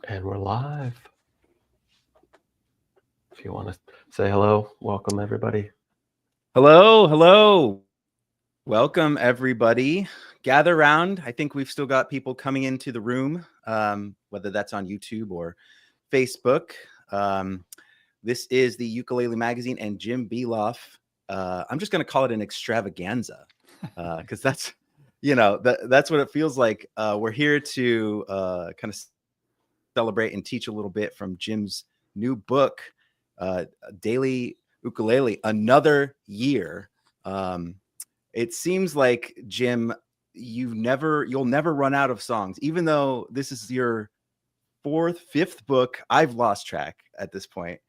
And we're live. If you want to say hello, welcome everybody. Hello, hello. Welcome, everybody. Gather round. I think we've still got people coming into the room, whether that's on YouTube or Facebook. Um, this is the Ukulele Magazine and Jim Beloff. I'm just going to call it an extravaganza because that's what it feels like. We're here to kind of celebrate and teach a little bit from Jim's new book, Daily Ukulele, Another Year. Um, it seems like, Jim, you'll never run out of songs, even though this is your fifth book. I've lost track at this point.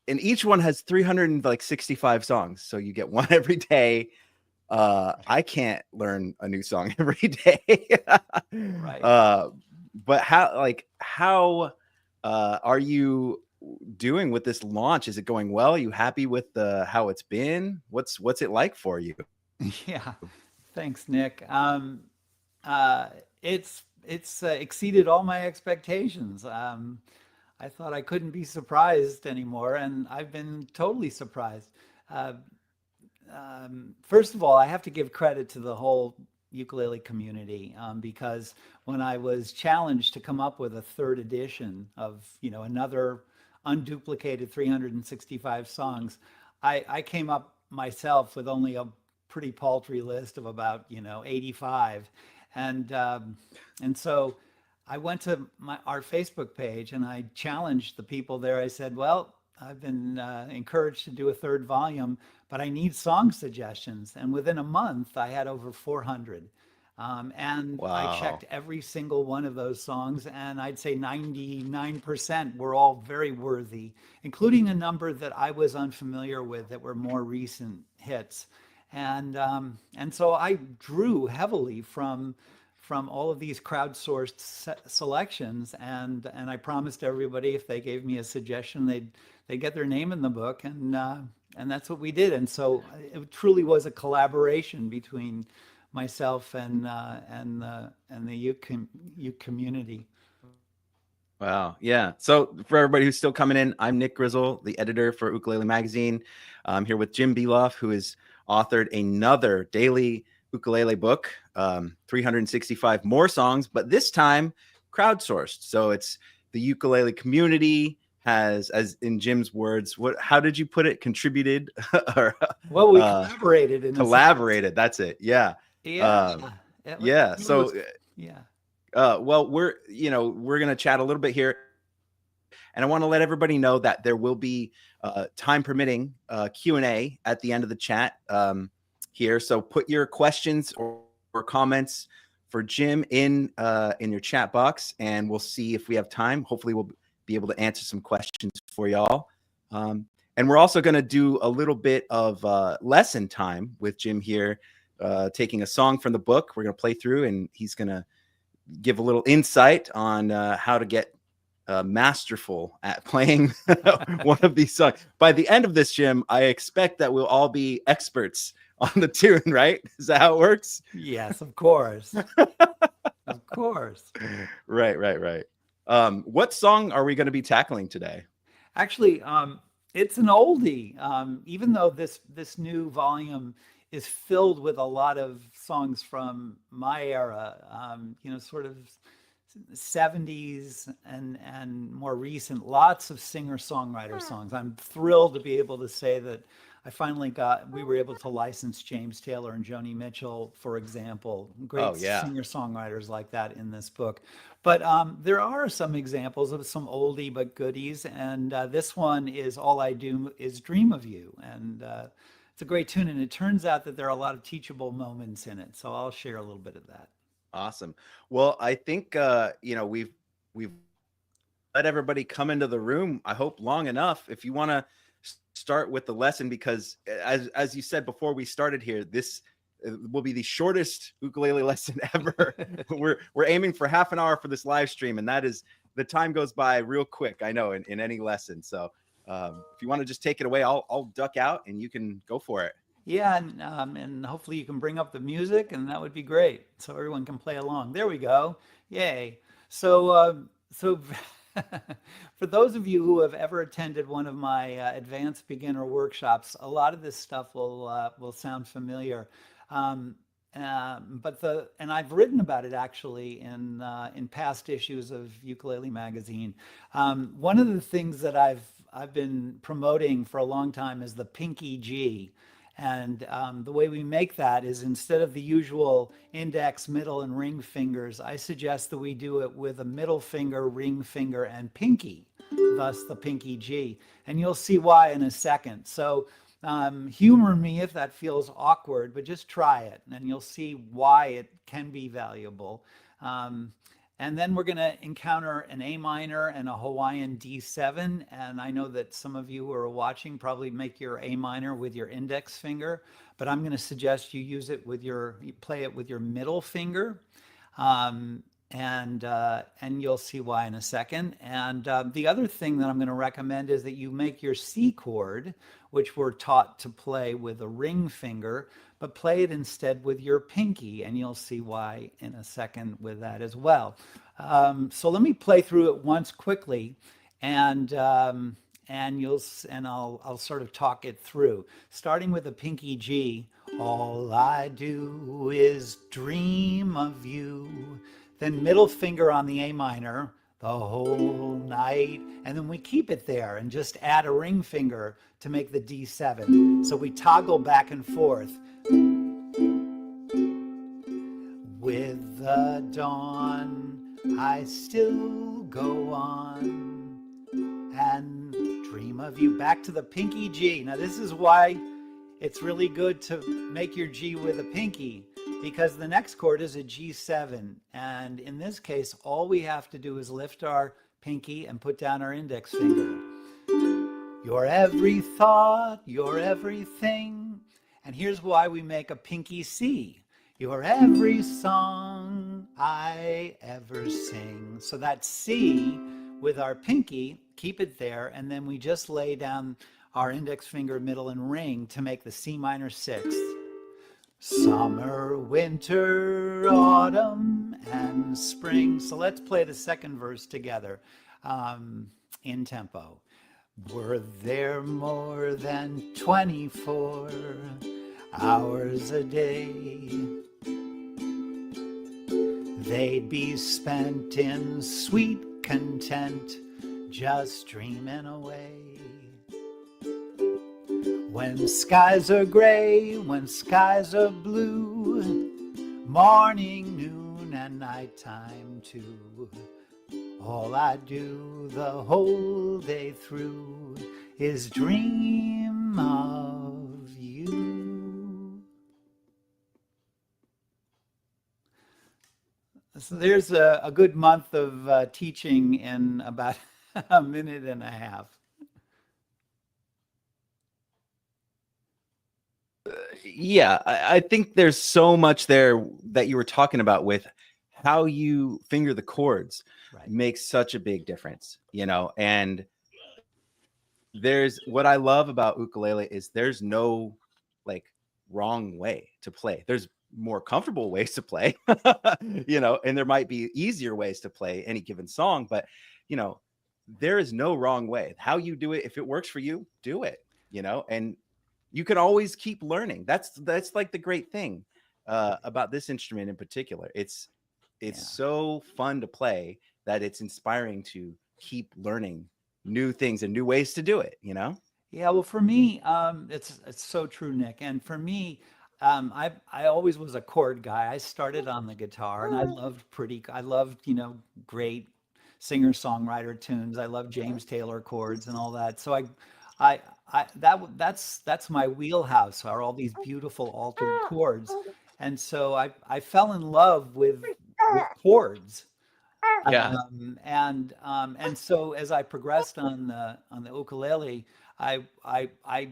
And each one has 365 songs. So you get one every day. I can't learn a new song every day. Right. But how are you doing with this launch? Is it going well? Are you happy with how it's been? What's it like for you? Yeah. Thanks, Nick. It's exceeded all my expectations. I thought I couldn't be surprised anymore, and I've been totally surprised. Uh, First of all, I have to give credit to the whole ukulele community because when I was challenged to come up with a third edition of, another unduplicated 365 songs, I came up myself with only a pretty paltry list of about, 85. And so I went to our Facebook page and I challenged the people there. I said, well, I've been encouraged to do a third volume, but I need song suggestions. And within a month, I had over 400. And I Wow. checked every single one of those songs, and I'd say 99% were all very worthy, including a number that I was unfamiliar with that were more recent hits. And so I drew heavily from all of these crowdsourced selections, and I promised everybody if they gave me a suggestion, they'd get their name in the book, and that's what we did. And so it truly was a collaboration between myself and the uke community. Wow. Yeah. So for everybody who's still coming in, I'm Nick Grizzle, the editor for Ukulele Magazine. I'm here with Jim Beloff, who has authored another daily ukulele book, 365 more songs, but this time crowdsourced. So it's the ukulele community has, as in Jim's words, how did you put it? Contributed or Well, we collaborated in a sense. collaborated. That's it. Yeah. Yeah. Yeah. It So was, yeah. well, we're gonna chat a little bit here, and I want to let everybody know that there will be, time permitting, Q&A at the end of the chat here. So put your questions or comments for Jim in your chat box, and we'll see if we have time. Hopefully, we'll be able to answer some questions for y'all. And we're also going to do a little bit of lesson time with Jim here, taking a song from the book. We're going to play through, and he's going to give a little insight on how to get masterful at playing one of these songs. By the end of this, Jim, I expect that we'll all be experts on the tune, right? Is that how it works? Yes, of course. Of course. Right. What song are we going to be tackling today? Actually, it's an oldie. Even though this new volume is filled with a lot of songs from my era, sort of 70s and more recent, lots of singer-songwriter songs. I'm thrilled to be able to say that we were able to license James Taylor and Joni Mitchell, for example, great Oh, yeah. singer-songwriters like that in this book. But there are some examples of some oldie but goodies, and this one is All I Do Is Dream of You. And it's a great tune, and it turns out that there are a lot of teachable moments in it. So I'll share a little bit of that. Awesome. Well, I think we've let everybody come into the room, I hope, long enough. If you want to start with the lesson, because as you said before we started here, this will be the shortest ukulele lesson ever. we're aiming for half an hour for this live stream, and that is, the time goes by real quick, I know, in any lesson. So if you want to just take it away, I'll duck out and you can go for it. Yeah, and hopefully you can bring up the music, and that would be great, so everyone can play along. There we go. Yay. So So for those of you who have ever attended one of my advanced beginner workshops, a lot of this stuff will sound familiar. Um, and I've written about it actually in past issues of Ukulele magazine. One of the things that I've been promoting for a long time is the Pinky G. And the way we make that is, instead of the usual index, middle, and ring fingers, I suggest that we do it with a middle finger, ring finger, and pinky, thus the Pinky G. And you'll see why in a second. So humor me if that feels awkward, but just try it and you'll see why it can be valuable. Um, and then we're going to encounter an A minor and a Hawaiian D7. And I know that some of you who are watching probably make your A minor with your index finger, but I'm going to suggest you use it with you play it with your middle finger. Um, and you'll see why in a second. And the other thing that I'm going to recommend is that you make your C chord, which we're taught to play with a ring finger, but play it instead with your pinky, and you'll see why in a second with that as well. So let me play through it once quickly, and I'll sort of talk it through, starting with the Pinky G. All I do is dream of you. Then middle finger on the A minor the whole night. And then we keep it there and just add a ring finger to make the D7. So we toggle back and forth. With the dawn, I still go on and dream of you. Back to the Pinky G. Now this is why it's really good to make your G with a pinky, because the next chord is a G7. And in this case, all we have to do is lift our pinky and put down our index finger. Your every thought, your everything. And here's why we make a Pinky C. Your every song I ever sing. So that C with our pinky, keep it there, and then we just lay down our index finger, middle, and ring to make the C minor 6th. Summer, winter, autumn, and spring. So let's play the second verse together in tempo. Were there more than 24 hours a day, they'd be spent in sweet content, just dreaming away. When skies are gray, when skies are blue, morning, noon, and nighttime too, all I do the whole day through is dream of you. So there's a good month of teaching in about a minute and a half. Yeah, I think there's so much there that you were talking about with how you finger the chords. Right. Makes such a big difference, you know. And there's what I love about ukulele is there's no like wrong way to play. There's more comfortable ways to play, you know, and there might be easier ways to play any given song, but you know, there is no wrong way. How you do it, if it works for you, do it, you know, and you can always keep learning. That's like the great thing about this instrument in particular. It's so fun to play that it's inspiring to keep learning new things and new ways to do it, you know? Yeah, well, for me, it's so true, Nick. And for me, I always was a chord guy. I started on the guitar, and I loved, you know, great singer-songwriter tunes. I love James Taylor chords and all that. So that's my wheelhouse, are all these beautiful altered chords. And so I fell in love with chords. Yeah. And so as I progressed on the ukulele, I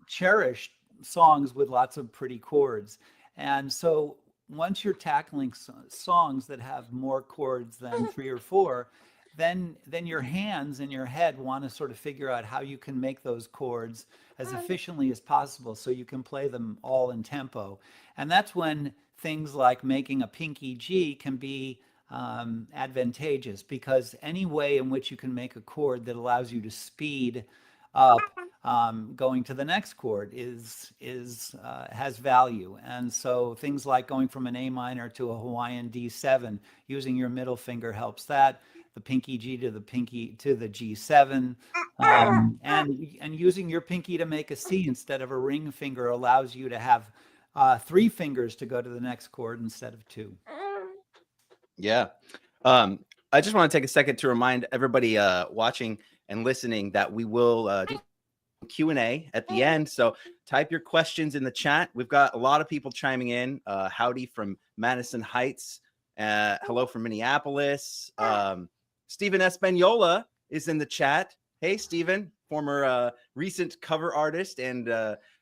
cherished songs with lots of pretty chords. And so once you're tackling songs that have more chords than 3 or 4, then your hands and your head want to sort of figure out how you can make those chords as efficiently as possible so you can play them all in tempo. And that's when things like making a Pinky G can be advantageous, because any way in which you can make a chord that allows you to speed up going to the next chord is has value. And so things like going from an A minor to a Hawaiian D7 using your middle finger helps that. The pinky G to the G7, and using your pinky to make a C instead of a ring finger allows you to have three fingers to go to the next chord instead of two. Yeah. I just want to take a second to remind everybody watching and listening that we will do Q&A at the end. So type your questions in the chat. We've got a lot of people chiming in. Howdy from Madison Heights. Hello from Minneapolis. Stephen Espanola is in the chat. Hey, Stephen, former recent cover artist and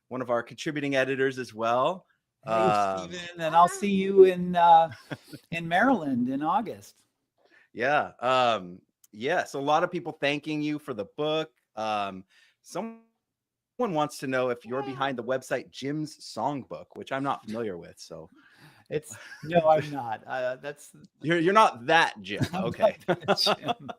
one of our contributing editors as well. Hey, Stephen, and I'll see you in Maryland in August. Yeah. Yeah. So a lot of people thanking you for the book. Someone wants to know if you're behind the website Jim's Songbook, which I'm not familiar with. So no, I'm not. That's you're not that Jim. Okay. Jim.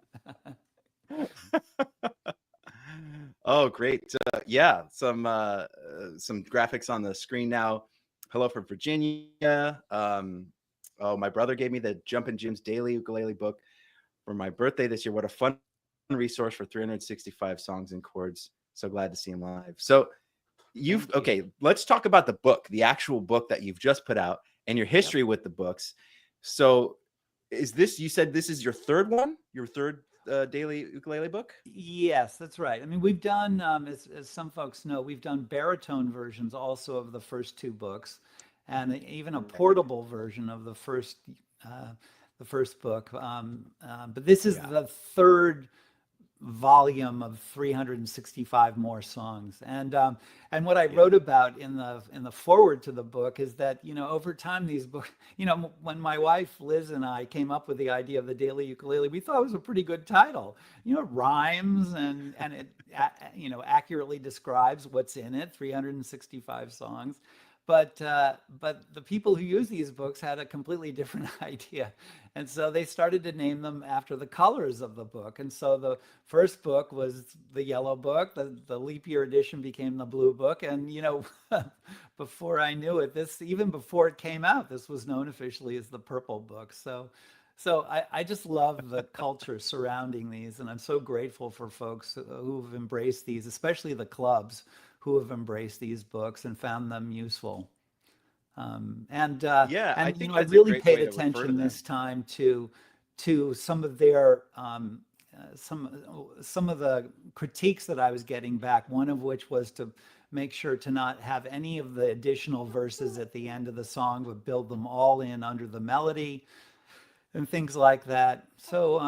Oh, great. Yeah, some graphics on the screen now. Hello from Virginia. Oh, my brother gave me the Jumpin' Jim's Daily Ukulele book for my birthday this year. What a fun resource for 365 songs and chords. So glad to see him live. So okay, let's talk about the book, the actual book that you've just put out and your history with the books. So you said this is your third one, your third daily ukulele book? Yes, that's right. I mean, we've done, as some folks know, we've done baritone versions also of the first two books, and even a portable version of the first book. But this is the third volume of 365 more songs. And what I wrote about in the forward to the book is that, over time, these books, when my wife Liz and I came up with the idea of the Daily Ukulele, we thought it was a pretty good title. It rhymes and it accurately describes what's in it, 365 songs. But the people who use these books had a completely different idea. And so they started to name them after the colors of the book. And so the first book was the yellow book, the leap year edition became the blue book. And, before I knew it, even before it came out, this was known officially as the purple book. So I just love the culture surrounding these. And I'm so grateful for folks who've embraced these, especially the clubs who have embraced these books and found them usful. I think I really paid attention this time to some of their some of the critiques that I was getting back. One of which was to make sure to not have any of the additional verses at the end of the song, but build them all in under the melody and things like that. So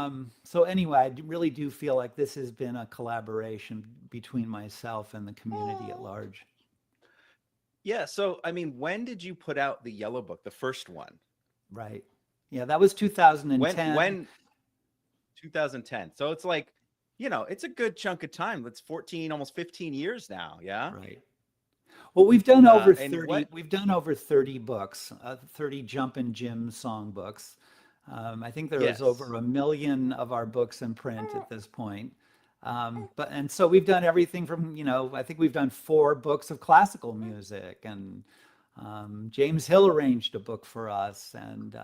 anyway, I really do feel like this has been a collaboration between myself and the community at large. Yeah. So, I mean, when did you put out the yellow book, the first one? Right. Yeah, that was 2010. When 2010. So it's like, it's a good chunk of time. That's 14, almost 15 years now. Yeah. Right. Well, we've done over 30. We've done over 30 books, 30 Jumpin' Jim songbooks. I think there is over 1 million of our books in print at this point. And so we've done everything from, I think we've done 4 books of classical music, and James Hill arranged a book for us. And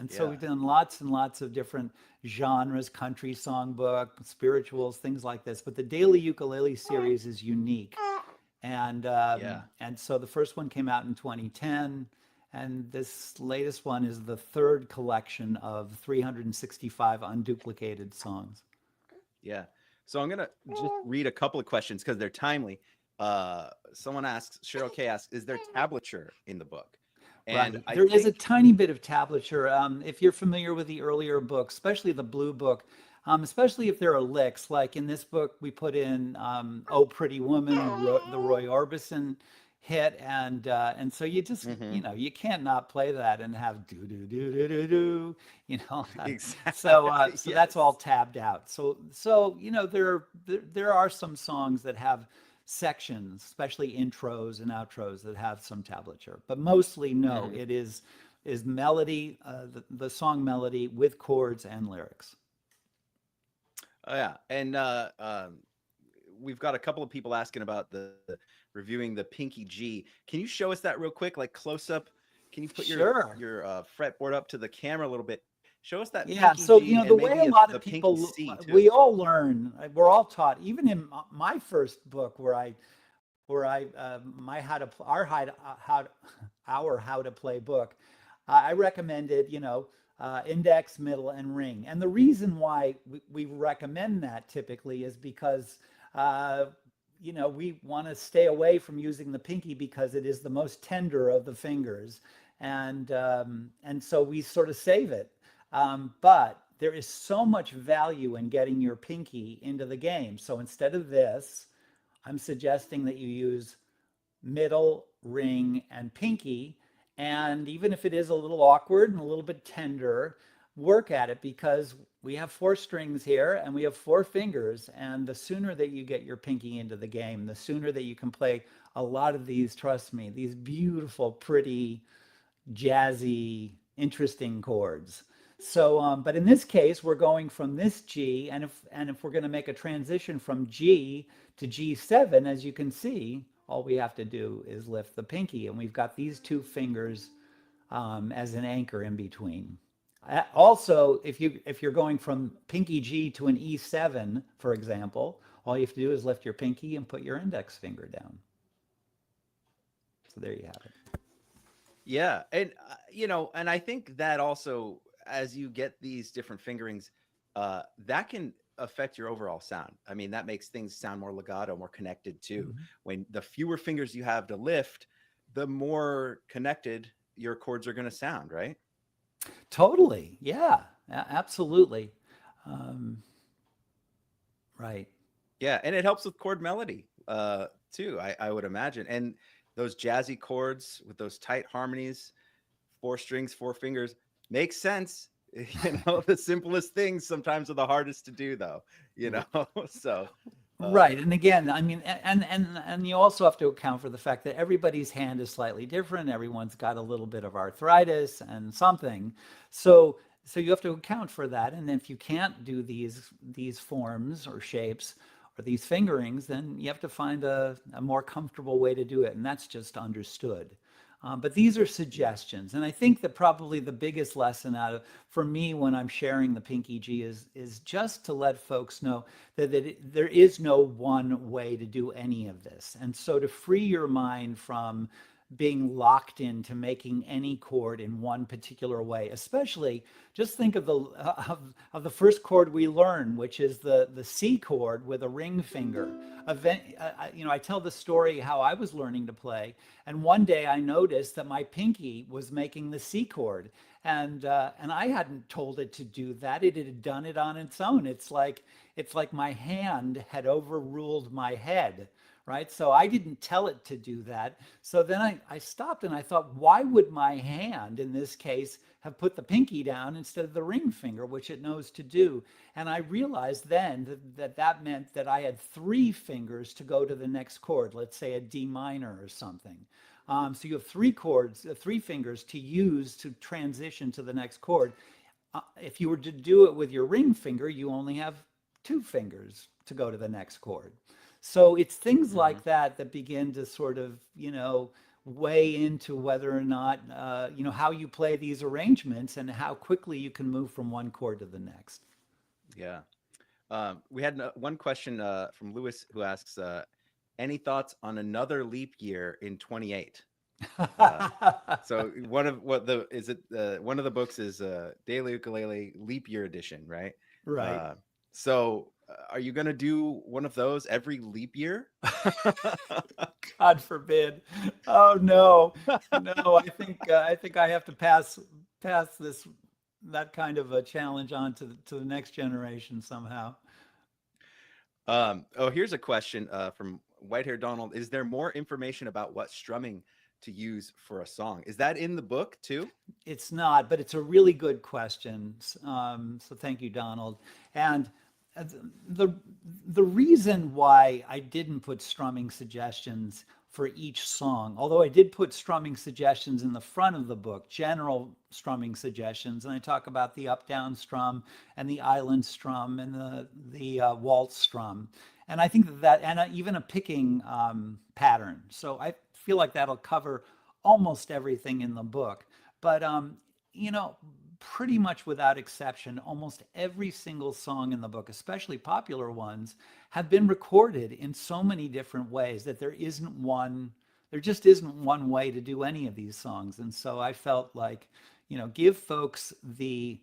so we've done lots and lots of different genres, country songbook, spirituals, things like this. But the Daily Ukulele series is unique. And so the first one came out in 2010. And this latest one is the third collection of 365 unduplicated songs. Yeah. So I'm going to just read a couple of questions because they're timely. Someone asks, Cheryl K asks, is there tablature in the book? And right. There is a tiny bit of tablature. If you're familiar with the earlier books, especially the blue book, especially if there are licks, like in this book, we put in "Oh Pretty Woman," the Roy Orbison hit, and so you just you can't not play that and have do do do do do do, Exactly. So that's all tabbed out. So there are some songs that have sections, especially intros and outros, that have some tablature, but mostly no. It's is melody, the song melody with chords and lyrics. Oh yeah, and we've got a couple of people asking about the reviewing the Pinky G. Can you show us that real quick, like close up? Can you put Sure. your fretboard up to the camera a little bit? Show us that Yeah, Pinky so G the and way maybe a lot the of Pinky people, C too. we all learn, we're all taught, even in my first book where I my how to our how to play book, I recommended index, middle, and ring. And the reason why we recommend that typically is because uh, we want to stay away from using the pinky because it is the most tender of the fingers, and so we sort of save it. But there is so much value in getting your pinky into the game. So instead of this, I'm suggesting that you use middle, ring, and pinky. And even if it is a little awkward and a little bit tender, work at it because we have four strings here and we have four fingers. And the sooner that you get your pinky into the game, the sooner that you can play a lot of these, trust me, these beautiful, pretty, jazzy, interesting chords. So, but in this case, we're going from this G, and if we're going to make a transition from G to G7, as you can see, all we have to do is lift the pinky, and we've got these two fingers as an anchor in between. Also, if you're going from pinky G to an E7, for example, all you have to do is lift your pinky and put your index finger down. So there you have it. Yeah, and and I think that also, as you get these different fingerings, that can affect your overall sound. I mean, that makes things sound more legato, more connected too. Mm-hmm. When the fewer fingers you have to lift, the more connected your chords are going to sound, right? Totally. Yeah, absolutely. Um, right. Yeah, and it helps with chord melody too, I would imagine. And those jazzy chords with those tight harmonies, four strings, four fingers, makes sense. The simplest things sometimes are the hardest to do, though. So Right. And again, I mean, and you also have to account for the fact that everybody's hand is slightly different. Everyone's got a little bit of arthritis and something. So you have to account for that. And if you can't do these forms or shapes or these fingerings, then you have to find a more comfortable way to do it. And that's just understood. But these are suggestions, and I think that probably the biggest lesson for me when I'm sharing the Pinky G is just to let folks know that there is no one way to do any of this, and so to free your mind from being locked into making any chord in one particular way. Especially, just think of the first chord we learn, which is the C chord with a ring finger. I tell the story how I was learning to play, and one day I noticed that my pinky was making the C chord, and I hadn't told it to do that. It had done it on its own. It's like my hand had overruled my head. Right. So I didn't tell it to do that. So then I stopped and I thought, why would my hand in this case have put the pinky down instead of the ring finger, which it knows to do? And I realized then that meant that I had three fingers to go to the next chord, let's say a D minor or something. So you have three fingers to use to transition to the next chord. If you were to do it with your ring finger, you only have two fingers to go to the next chord. So it's things like that begin to sort of, weigh into whether or not, how you play these arrangements and how quickly you can move from one chord to the next. yeah. We had one question from Lewis who asks, any thoughts on another leap year in 28? So one of one of the books is Daily Ukulele Leap Year Edition, right? Right. So are you going to do one of those every leap year? God forbid. Oh no, no. I think I have to pass that kind of a challenge on to the next generation somehow. Here's a question from Whitehair Donald. Is there more information about what strumming to use for a song? Is that in the book too? It's not, but it's a really good question. So thank you, Donald. And the reason why I didn't put strumming suggestions for each song. Although I did put strumming suggestions in the front of the book, general strumming suggestions, and I talk about the up-down strum and the island strum and the waltz strum, and I think that and even a picking pattern. So I feel like that'll cover almost everything in the book. But you know, pretty much without exception, almost every single song in the book, especially popular ones, have been recorded in so many different ways that there just isn't one way to do any of these songs. And so I felt like, give folks the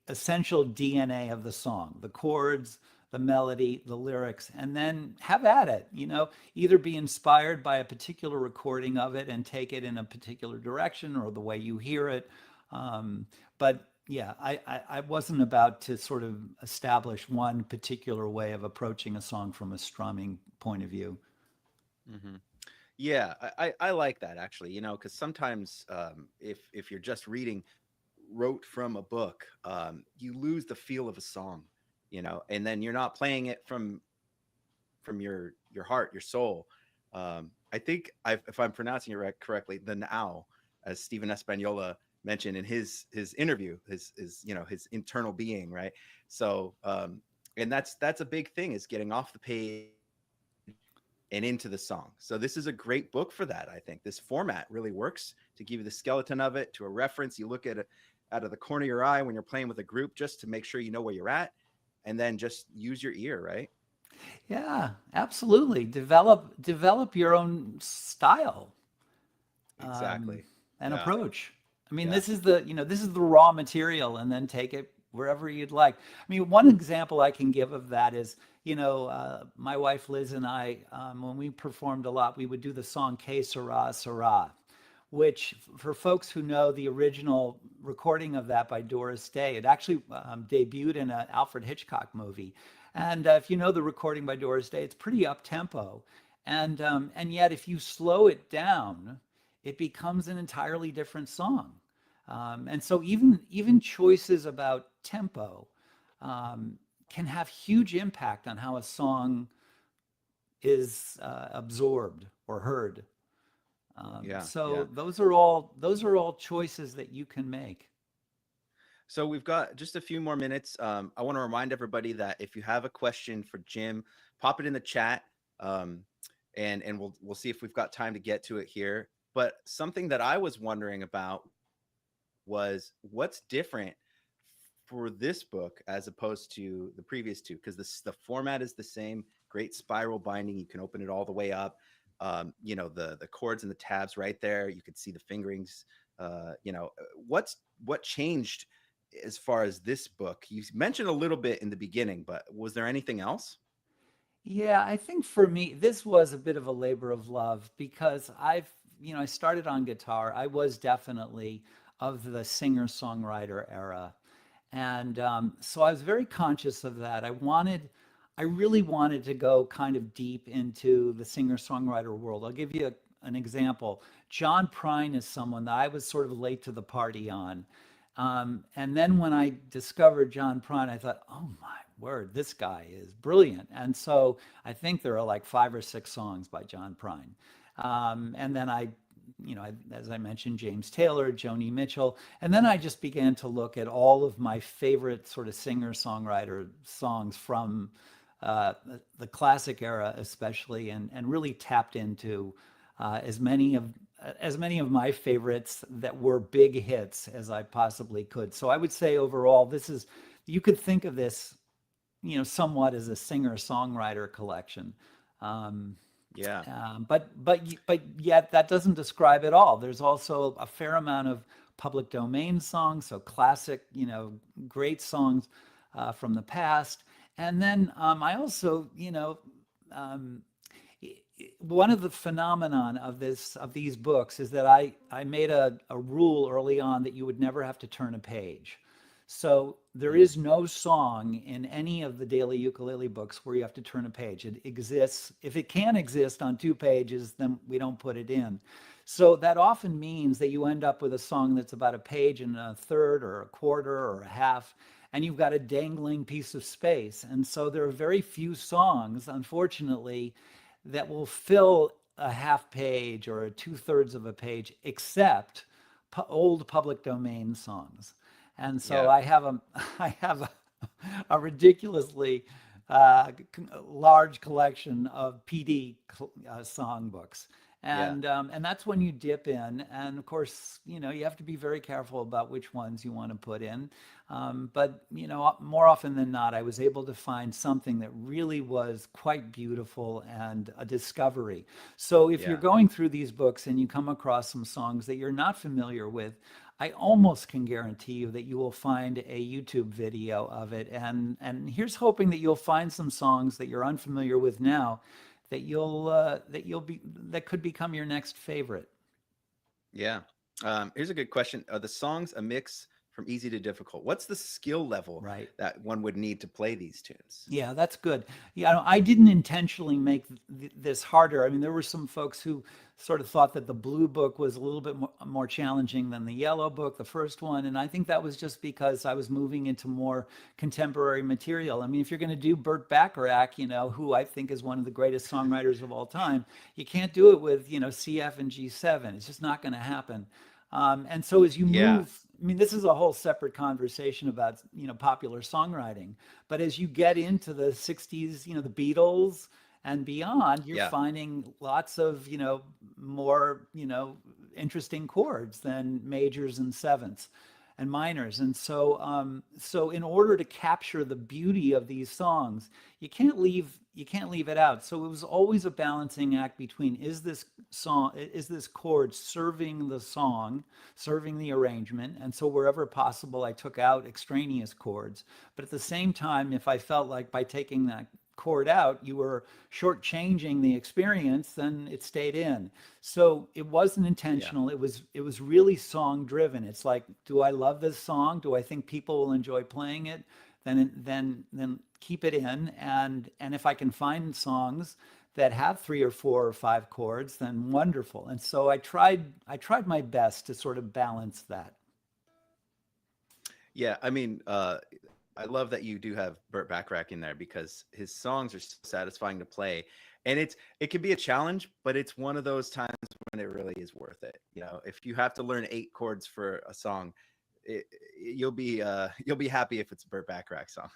essential DNA of the song, the chords, the melody, the lyrics, and then have at it, either be inspired by a particular recording of it and take it in a particular direction or the way you hear it. But yeah, I wasn't about to sort of establish one particular way of approaching a song from a strumming point of view. Hmm. Yeah, I like that actually, because sometimes if you're just reading wrote from a book, you lose the feel of a song, and then you're not playing it from your heart, your soul. I think if I'm pronouncing it correctly, the now, as Stephen Espanola mentioned in his interview, his internal being, right? So, and that's a big thing, is getting off the page and into the song. So this is a great book for that. I think this format really works to give you the skeleton of it, to a reference. You look at it out of the corner of your eye when you're playing with a group, just to make sure you know where you're at, and then just use your ear, right? Yeah, absolutely. Develop your own style, um, Exactly. and Yeah. approach. I mean, Yeah. this is the raw material, and then take it wherever you'd like. I mean, one example I can give of that is, my wife Liz and I, when we performed a lot, we would do the song "Que Sera Sera," which, for folks who know the original recording of that by Doris Day, it actually debuted in an Alfred Hitchcock movie. And if you know the recording by Doris Day, it's pretty up tempo, and yet if you slow it down, it becomes an entirely different song. And so even choices about tempo um, can have huge impact on how a song is absorbed or heard. Yeah. Yeah. So those are all choices that you can make. So we've got just a few more minutes. I want to remind everybody that if you have a question for Jim, pop it in the chat, um, and we'll see if we've got time to get to it here. But something that I was wondering about was what's different for this book as opposed to the previous two, because the format is the same. Great spiral binding. You can open it all the way up. The chords and the tabs right there. You could see the fingerings. What changed as far as this book? You mentioned a little bit in the beginning, but was there anything else? Yeah, I think for me, this was a bit of a labor of love because I started on guitar. I was definitely of the singer-songwriter era. And so I was very conscious of that. I really wanted to go kind of deep into the singer-songwriter world. I'll give you an example. John Prine is someone that I was sort of late to the party on. And then when I discovered John Prine, I thought, oh my word, this guy is brilliant. And so I think there are like 5 or 6 songs by John Prine. And then as I mentioned, James Taylor, Joni Mitchell. And then I just began to look at all of my favorite sort of singer-songwriter songs from the classic era, especially, and really tapped into as many of my favorites that were big hits as I possibly could. So I would say overall, you could think of this, somewhat as a singer-songwriter collection. Um, Yeah. but yet that doesn't describe it all. There's also a fair amount of public domain songs, so classic, great songs from the past. And then I also, um, one of the phenomenon of these books is that I made a rule early on that you would never have to turn a page. So there Mm. is no song in any of the daily ukulele books where you have to turn a page. It exists. If it can exist on 2 pages, then we don't put it in. So that often means that you end up with a song that's about a page and a third or a quarter or a half, and you've got a dangling piece of space. And so there are very few songs, unfortunately, that will fill a half page or a 2/3 of a page, except old public domain songs. And so Yeah. I have a I have a ridiculously large collection of PD songbooks. Yeah. And that's when you dip in. And of course, you have to be very careful about which ones you want to put in. But, more often than not, I was able to find something that really was quite beautiful and a discovery. So if you're Yeah. going through these books and you come across some songs that you're not familiar with, I almost can guarantee you that you will find a YouTube video of it. And here's hoping that you'll find some songs that you're unfamiliar with now that could become your next favorite. Yeah. Here's a good question. Are the songs a mix from easy to difficult? What's the skill level Right. that one would need to play these tunes? Yeah, that's good. Yeah, I didn't intentionally make this harder. I mean, there were some folks who sort of thought that the blue book was a little bit more challenging than the yellow book, the first one. And I think that was just because I was moving into more contemporary material. I mean, if you're going to do Burt Bacharach, who I think is one of the greatest songwriters of all time, you can't do it with, C, F, and G7. It's just not going to happen. And so as you Yeah. move, I mean, this is a whole separate conversation about, popular songwriting. But as you get into the 60s, the Beatles and beyond, you're Yeah. finding lots of, more, interesting chords than majors and sevenths and minors. And so in order to capture the beauty of these songs, you can't leave it out. So it was always a balancing act between, is this chord serving the song, serving the arrangement? And so wherever possible, I took out extraneous chords. But at the same time, if I felt like by taking that chord out, you were shortchanging the experience, then it stayed in. So it wasn't intentional. Yeah. It was really song driven. It's like, do I love this song? Do I think people will enjoy playing it? Then keep it in. And if I can find songs that have 3 or 4 or 5 chords, then wonderful. And so I tried my best to sort of balance that. Yeah. I mean, I love that you do have Burt Bacharach in there because his songs are so satisfying to play. And it can be a challenge, but it's one of those times when it really is worth it. If you have to learn 8 chords for a song, you'll be happy if it's a Burt Bacharach song.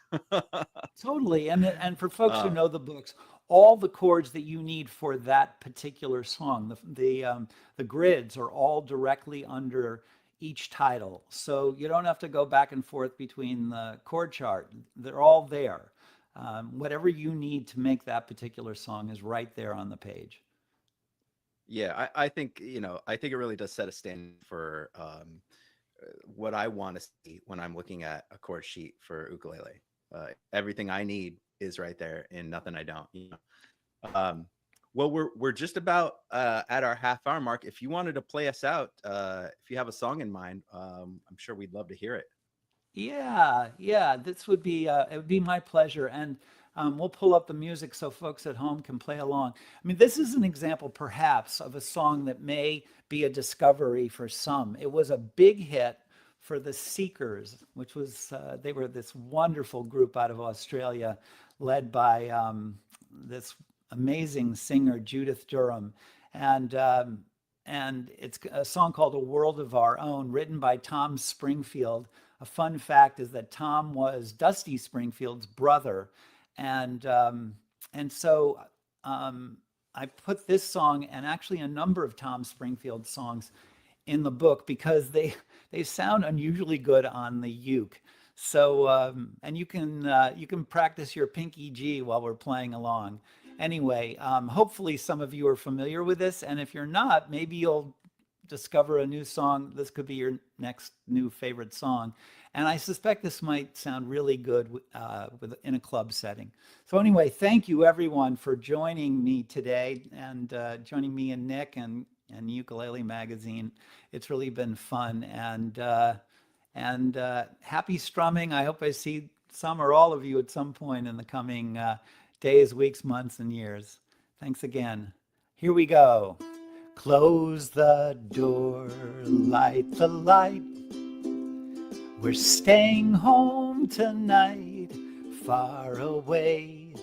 Totally. And for folks who Um, know the books, all the chords that you need for that particular song, the grids are all directly under each title. So you don't have to go back and forth between the chord chart. They're all there. Whatever you need to make that particular song is right there on the page. yeah, I think I think it really does set a standard for what I want to see when I'm looking at a chord sheet for ukulele. Everything I need is right there, and nothing I don't. Well, we're just about at our half-hour mark. If you wanted to play us out, if you have a song in mind, I'm sure we'd love to hear it. Yeah. This would be it would be my pleasure, and we'll pull up the music so folks at home can play along. I mean, this is an example, perhaps, of a song that may be a discovery for some. It was a big hit for the Seekers, which was they were this wonderful group out of Australia, led by this amazing singer Judith Durham, and it's a song called "A World of Our Own," written by Tom Springfield. A fun fact is that Tom was Dusty Springfield's brother, and so I put this song and actually a number of Tom Springfield songs in the book because they sound unusually good on the uke. So and you can practice your pinky G while we're playing along. Anyway, hopefully some of you are familiar with this, and if you're not, maybe you'll discover a new song. This could be your next new favorite song. And I suspect this might sound really good in a club setting. So anyway, thank you everyone for joining me today and joining me and Nick and Ukulele Magazine. It's really been fun and happy strumming. I hope I see some or all of you at some point in the coming days, weeks, months, and years. Thanks again. Here we go. Close the door, light the light. We're staying home tonight, far away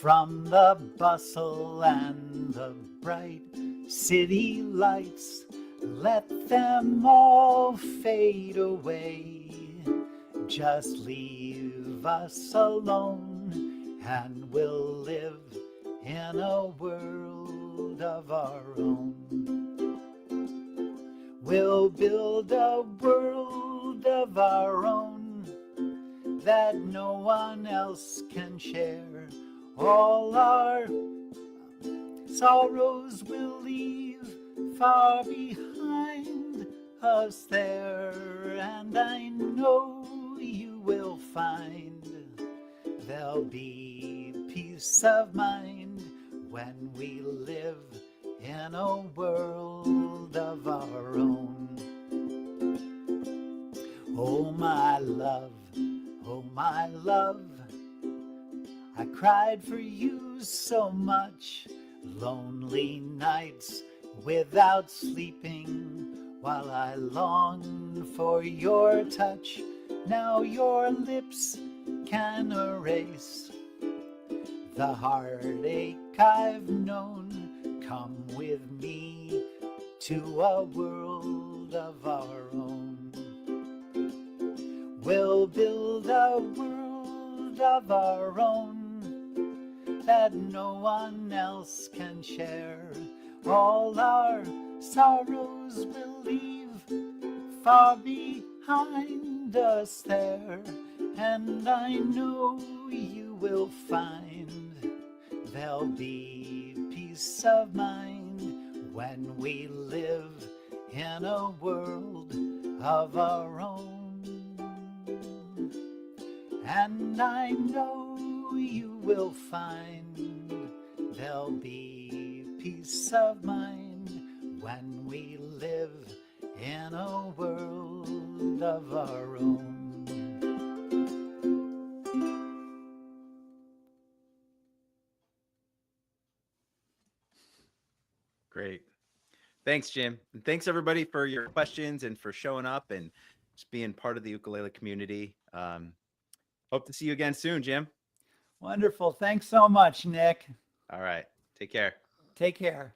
from the bustle and the bright city lights. Let them all fade away. Just leave us alone, and we'll live in a world of our own. We'll build a world of our own that no one else can share. All our sorrows will leave far behind us there, and I know you will find there'll be peace of mind when we live in a world of our own. Oh my love, I cried for you so much, lonely nights without sleeping, while I longed for your touch. Now your lips can erase the heartache I've known. Come with me to a world of our own. We'll build a world of our own that no one else can share. All our sorrows will leave far behind us there, and I know you will find there'll be peace of mind when we live in a world of our own. And I know you will find there'll be peace of mind when we live in a world of our own. Great. Thanks, Jim. And thanks everybody for your questions and for showing up and just being part of the ukulele community. Hope to see you again soon, Jim. Wonderful. Thanks so much, Nick. All right. Take care. Take care.